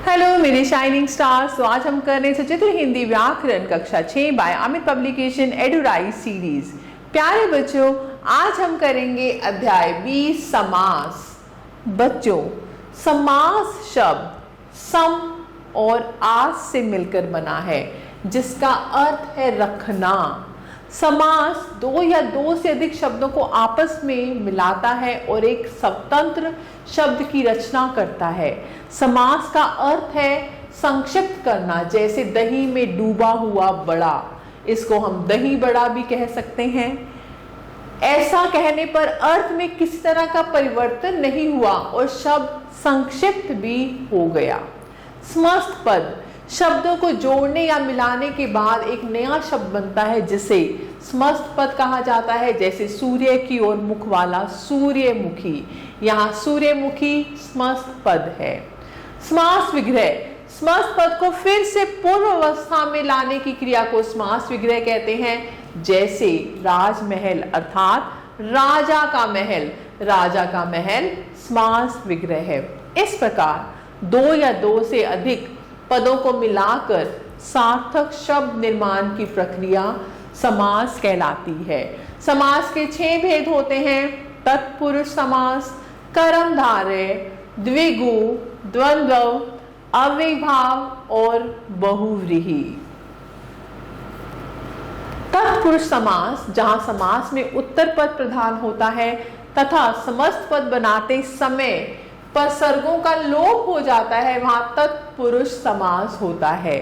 Hello मेरे shining stars. तो आज हम कर रहे हैं सचित्र हिंदी व्याकरण कक्षा 6 बाय अमित पब्लिकेशन एडुराइज सीरीज। प्यारे बच्चों, आज हम करेंगे अध्याय 20 समास। बच्चों, समास शब्द सम और आस से मिलकर बना है, जिसका अर्थ है रखना। समास दो या दो से अधिक शब्दों को आपस में मिलाता है और एक स्वतंत्र शब्द की रचना करता है। समास का अर्थ है संक्षिप्त करना, जैसे दही में डूबा हुआ बड़ा, इसको हम दही बड़ा भी कह सकते हैं। ऐसा कहने पर अर्थ में किसी तरह का परिवर्तन नहीं हुआ और शब्द संक्षिप्त भी हो गया। समस्त पद शब्दों को जोड़ने या मिलाने के बाद एक नया शब्द बनता है, जिसे समस्त पद कहा जाता है। जैसे सूर्य की ओर मुख वाला सूर्यमुखी, यहाँ सूर्यमुखी समस्त पद है। समास विग्रह समस्त पद को फिर से पूर्व अवस्था में लाने की क्रिया को समास विग्रह कहते हैं। जैसे राजमहल अर्थात राजा का महल, राजा का महल समास विग्रह है। इस प्रकार दो या दो से अधिक पदों को मिलाकर सार्थक शब्द निर्माण की प्रक्रिया समास कहलाती है। समास के 6 भेद होते हैं: तत्पुरुष समास, कर्मधारय, द्विगु, द्वंद्व, अव्ययीभाव और बहुव्रीहि। तत्पुरुष समास, जहां समास में उत्तर पद प्रधान होता है तथा समस्त पद बनाते समय पर सर्गों का लोप हो जाता है, वहां तत्पुरुष समास होता है।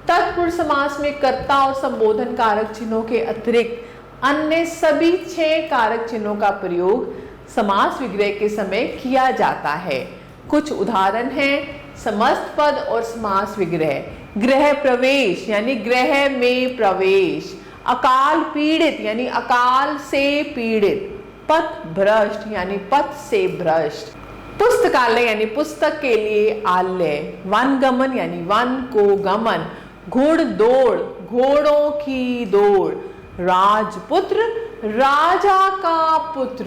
तत्पुरुष समास में कर्ता और संबोधन कारक चिन्हों के अतिरिक्त अन्य सभी 6 कारक चिन्हों का प्रयोग समास विग्रह के समय किया जाता है। कुछ उदाहरण हैं समस्त पद और समास विग्रह। गृह प्रवेश यानी गृह में प्रवेश, अकाल पीड़ित यानी अकाल से पीड़ित, पथ भ्रष्ट यानी पथ से भ्रष्ट, पुस्तकालय यानी पुस्तक के लिए आलय, वन गमन यानी वन को गमन, घुड़ दौड़ घोड़ों की दौड़, राजपुत्र राजा का पुत्र।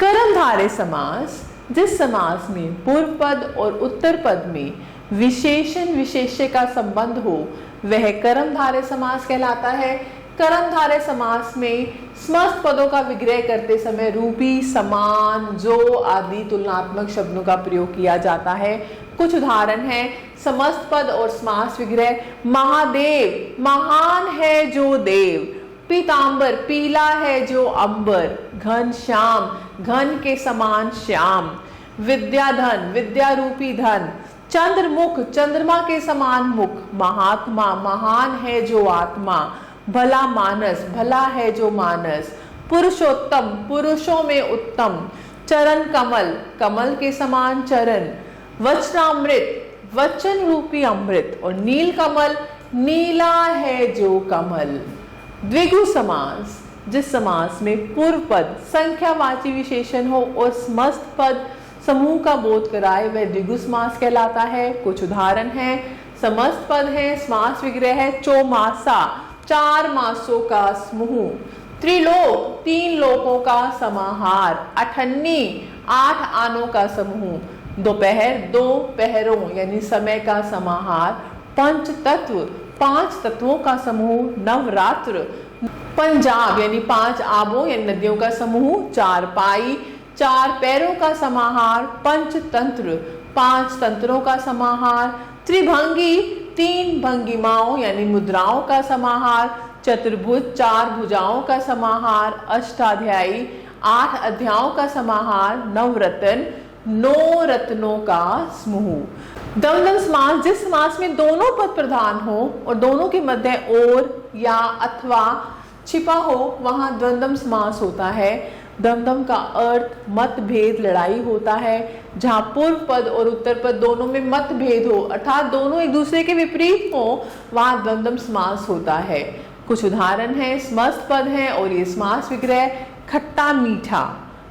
कर्मधारय समास, जिस समास में पूर्व पद और उत्तर पद में विशेषण विशेष्य का संबंध हो, वह कर्मधारय समास कहलाता है। कर्मधारय समास में समस्त पदों का विग्रह करते समय रूपी, समान, जो आदि तुलनात्मक शब्दों का प्रयोग किया जाता है। कुछ उदाहरण हैं समस्त पद और समास विग्रह। महादेव, महान है जो देव। पीतांबर, पीला है जो अंबर। घनश्याम, घन के समान श्याम। विद्याधन, विद्या रूपी धन। चंद्रमुख, चंद्रमा के समान मुख। महात्मा, महान है जो आत्मा। भला मानस, भला है जो मानस। पुरुषोत्तम, पुरुषों में उत्तम। चरण कमल, कमल के समान चरण। वचनामृत, वचन रूपी अमृत। और नील कमल, नीला है जो कमल। द्विगु समास, जिस समास में पूर्व पद संख्यावाची विशेषण हो और समस्त पद समूह का बोध कराए, वह द्विगु समास कहलाता है। कुछ उदाहरण हैं समस्त पद है, समास विग्रह है। चौमासा, 4 मासों का समूह। त्रिलोक, 3 लोकों का समाहार। अठन्नी, 8 आनों का समूह। दोपहर, 2 पहरों यानी समय का समाहार। पंच तत्व, 5 तत्वों का समूह। नवरात्र, पंजाब यानी 5 आबों यानी नदियों का समूह। चारपाई, 4 पैरों का समाहार। पंचतंत्र, 5 तंत्रों का समाहार। त्रिभंगी, 3 भंगिमाओं यानी मुद्राओं का समाहार। चतुर्भुज, 4 भुजाओं का समाहार। अष्टाध्यायी, 8 अध्यायों का समाहार। नवरत्न, 9 रत्नों का समूह। दमदम समास, जिस समास में दोनों पद प्रधान हो और दोनों के मध्य और या अथवा छिपा हो, वहां द्वंद्व समास होता है। दमदम का अर्थ मतभेद, लड़ाई होता है। जहां पूर्व पद और उत्तर पद दोनों में मतभेद हो, अर्थात दोनों एक दूसरे के विपरीत हो, वहां द्वंद्व समास होता है। कुछ उदाहरण हैं समस्त पद हैं और ये समास विग्रह। खट्टा मीठा,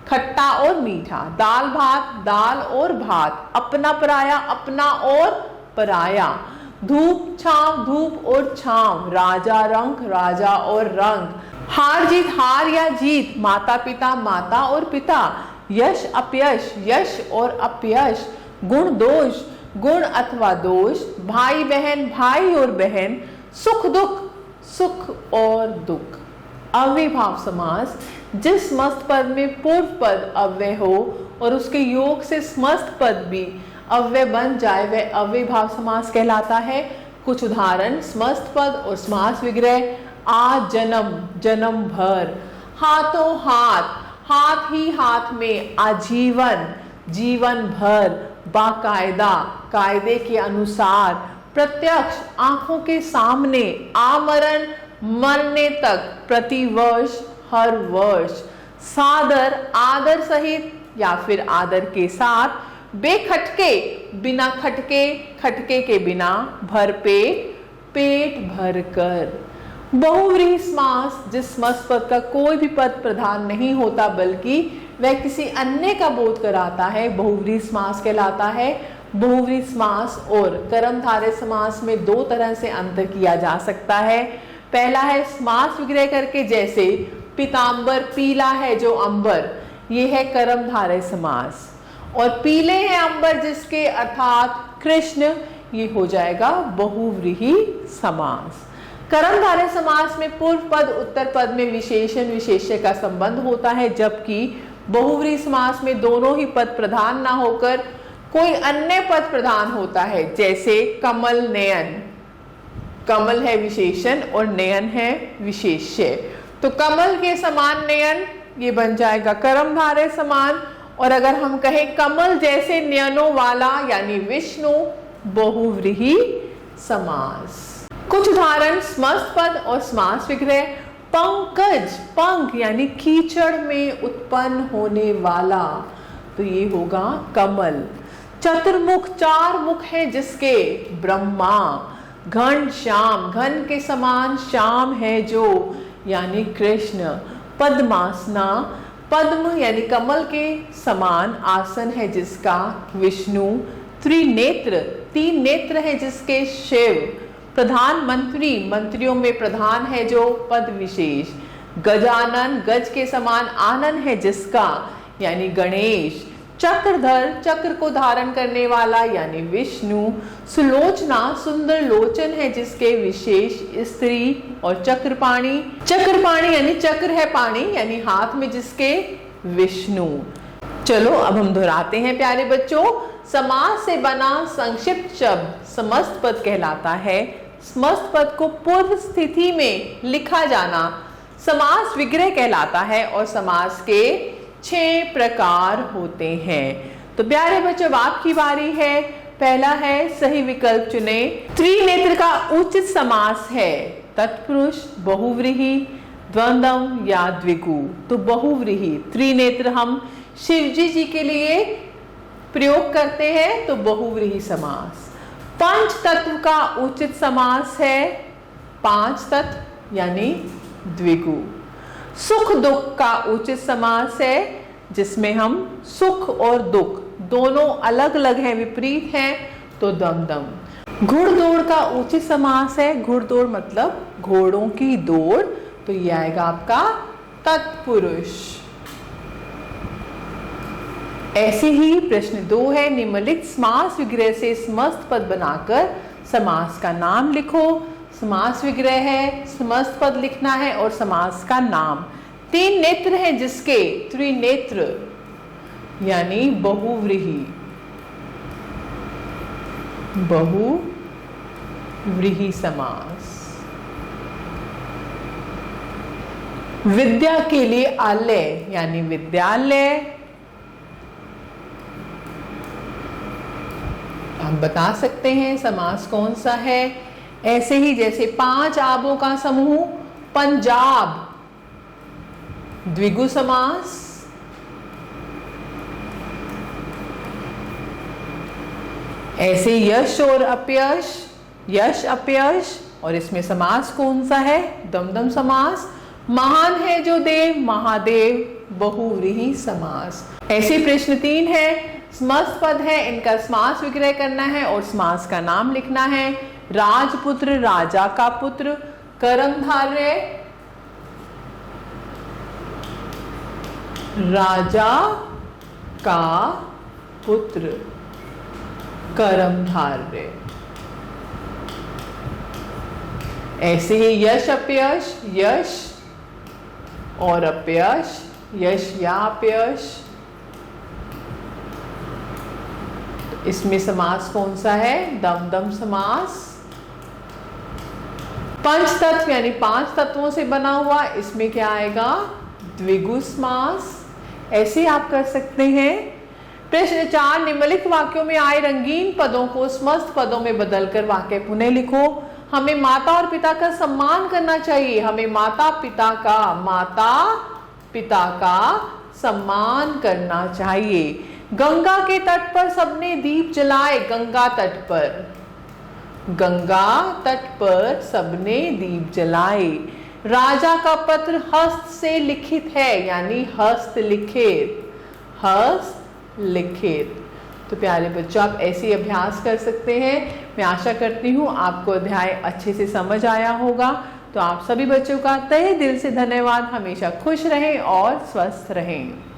खट्टा और मीठा। दाल भात, दाल और भात। अपना पराया, अपना और पराया। धूप छांव, धूप और छांव। राजा रंग, राजा और रंग। हार जीत, हार या जीत। माता पिता, माता और पिता। यश अपयश, यश और अपयश। गुण दोष, गुण अथवा दोष, भाई बहन, भाई और बहन, सुख दुख, सुख और दुख। अव्ययीभाव समास जिस समस्त पद में पूर्व पद अव्यय हो और उसके योग से समस्त पद भी अव्यय बन जाए वह अव्ययीभाव समास कहलाता है। कुछ उदाहरण समस्त पद और समास विग्रह। आ जन्म, जन्म भर, हाथों हाथ, हाथ ही हाथ में, आजीवन, जीवन भर, बाकायदा, कायदे के अनुसार, प्रत्यक्ष, आंखों के सामने, आमरण, मरने तक, प्रतिवर्ष, हर वर्ष, सादर, आदर सहित या फिर आदर के साथ, बेखटके, बिना खटके, खटके के बिना, भरपेट, पेट भर कर। बहुव्रीहि समास जिस समस्त पद का कोई भी पद प्रधान नहीं होता बल्कि वह किसी अन्य का बोध कराता है, बहुव्रीहि समास कहलाता है। बहुव्रीहि समास और कर्मधारय समास में दो तरह से अंतर किया जा सकता है। पहला है समास विग्रह करके, जैसे पीतांबर, पीला है जो अंबर, ये है कर्मधारय समास। और पीले हैं अंबर जिसके, अर्थात कृष्ण, ये हो जाएगा बहुव्रीहि समास। कर्मधारय समास में पूर्व पद उत्तर पद में विशेषण विशेष्य का संबंध होता है, जबकि बहुव्रीहि समास में दोनों ही पद प्रधान ना होकर कोई अन्य पद प्रधान होता है, जैसे कमल, नयन। कमल है विशेषण और नयन है विशेष्य। तो कमल के समान नयन, ये बन जाएगा कर्मधारय समान। और अगर हम कहें कमल जैसे नयनों वाला यानी विष्णु, बहुव्रीहि समास। कुछ उदाहरण समस्त पद और समास विग्रह। पंकज, पंख यानी कीचड़ में उत्पन्न होने वाला, तो ये होगा कमल। चतुर्मुख, चार मुख है जिसके, ब्रह्मा। घन श्याम, घन के समान श्याम है जो, यानी कृष्ण। पद्मासना, पद्म यानी कमल के समान आसन है जिसका, विष्णु। त्रिनेत्र, तीन नेत्र है जिसके, शिव। प्रधानमंत्री, मंत्रियों में प्रधान है जो, पद विशेष। गजानन, गज के समान आनन है जिसका, यानी गणेश। चक्रधर, चक्र को धारण करने वाला यानी विष्णु। सुलोचना, सुंदर लोचन है जिसके, विशेष स्त्री। और चक्रपाणी, चक्रपाणी यानी चक्र है पाणी यानी हाथ में जिसके, विष्णु। चलो अब हम दोहराते हैं प्यारे बच्चों। समास से बना संक्षिप्त शब्द समस्त पद कहलाता है। समस्त पद को पूर्व स्थिति में लिखा जाना समास विग्रह कहलाता है और समास के 6 प्रकार होते हैं। तो प्यारे बच्चों आपकी बारी है। पहला है सही विकल्प चुने। त्रिनेत्र का उचित समास है तत्पुरुष, बहुव्रीहि, द्वंद्व या द्विगु। तो बहुव्रीहि, त्रिनेत्र हम शिवजी जी के लिए प्रयोग करते हैं तो बहुव्रीहि समास। पंच तत्व का उचित समास है पांच तत्व यानी द्विगु। सुख दुख का उचित समास है जिसमें हम सुख और दुख दोनों अलग अलग हैं, विपरीत हैं, तो दमदम। घुड़दौड़ का उचित समास है, घुड़दौड़ मतलब घोड़ों की दौड़, तो ये आएगा आपका तत्पुरुष। ऐसे ही प्रश्न 2 है, निम्नलिखित समास विग्रह से समस्त पद बनाकर समास का नाम लिखो। समास विग्रह है, समस्त पद लिखना है और समास का नाम। 3 नेत्र हैं जिसके, त्रिनेत्र यानी बहुव्रीहि, बहुव्रीहि समास। विद्या के लिए आलय यानी विद्यालय। हम बता सकते हैं समास कौन सा है। ऐसे ही जैसे 5 आबों का समूह पंजाब, द्विगु समास। ऐसे यश और अपयश, यश अपयश, और इसमें समास कौन सा है, दमदम समास। महान है जो देव, महादेव, बहुव्रीहि समास। ऐसे प्रश्न 3 है, समस्त पद है, इनका समास विग्रह करना है और समास का नाम लिखना है। राजपुत्र, राजा का पुत्र। कर्मधारय, राजा का पुत्र। कर्मधारय। ऐसे ही यश अपयश, यश और अपयश, यश या अपयश, तो इसमें समास कौन सा है? दमदम समास। पंच तत्व यानी 5 तत्वों से बना हुआ, इसमें क्या आएगा? द्विगु समास। ऐसे आप कर सकते हैं। प्रश्न 4, निम्नलिखित वाक्यों में आए रंगीन पदों को समस्त पदों में बदलकर वाक्य पुनः लिखो। हमें माता और पिता का सम्मान करना चाहिए। हमें माता पिता का सम्मान करना चाहिए। गंगा के तट पर सबने दीप जलाए। गंगा तट पर सबने दीप जलाए। राजा का पत्र हस्त से लिखित है, यानी हस्तलिखित। तो प्यारे बच्चों, आप ऐसे अभ्यास कर सकते हैं। मैं आशा करती हूँ आपको अध्याय अच्छे से समझ आया होगा। तो आप सभी बच्चों का तहे दिल से धन्यवाद। हमेशा खुश रहें और स्वस्थ रहें।